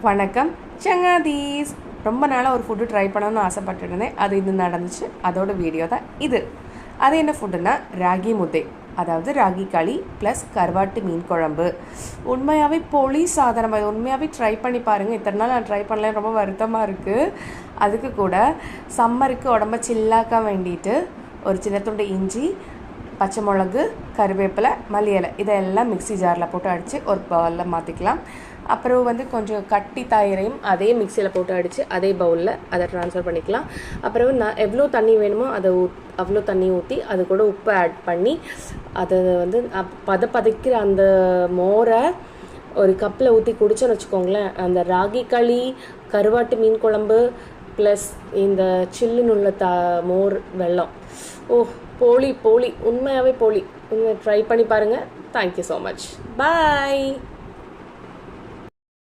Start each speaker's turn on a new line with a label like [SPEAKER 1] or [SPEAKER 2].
[SPEAKER 1] வணக்கம் சங்காதீஸ். ரொம்ப நாளாக ஒரு ஃபுட்டு ட்ரை பண்ணணும்னு ஆசைப்பட்டுருந்தேன். அது இது நடந்துச்சு. அதோட வீடியோ தான் இது. அது என்ன ஃபுட்டுன்னா ராகி முத்தை, அதாவது ராகி களி ப்ளஸ் கருவாட்டு மீன் குழம்பு. உண்மையாகவே பொலி சாதனம். அது உண்மையாகவே ட்ரை பண்ணி பாருங்கள். இத்தனை நாள் நான் ட்ரை பண்ணல, ரொம்ப வருத்தமாக இருக்குது. அதுக்கு கூட சம்மருக்கு உடம்ப சில்லாக்க வேண்டிட்டு ஒரு சின்ன துண்டு இஞ்சி, பச்சை மிளகு, கருவேப்பிலை, மல்லி இலை இதெல்லாம் மிக்ஸி ஜாரில் போட்டு அடித்து ஒரு பவுலில் மாற்றிக்கலாம். அப்புறம் கொஞ்சம் கட்டி தயிரையும் அதே மிக்சியில் போட்டு அடித்து அதே பவுலில் அதை ட்ரான்ஸ்ஃபர் பண்ணிக்கலாம். அப்புறம் எவ்வளோ தண்ணி வேணுமோ அதை அவ்வளோ தண்ணி ஊற்றி அது கூட உப்பு ஆட் பண்ணி அதை பதக்கிற அந்த மோரை ஒரு கப்பில் ஊற்றி குடிச்சோன்னு வச்சுக்கோங்களேன். அந்த ராகி களி, கருவாட்டு மீன் குழம்பு ப்ளஸ் இந்த சில்லுன்னு உள்ள மோர் வெல்லம், போலி உண்மையாகவே போலி. ட்ரை பண்ணி பாருங்கள். Thank you so much. பாய்.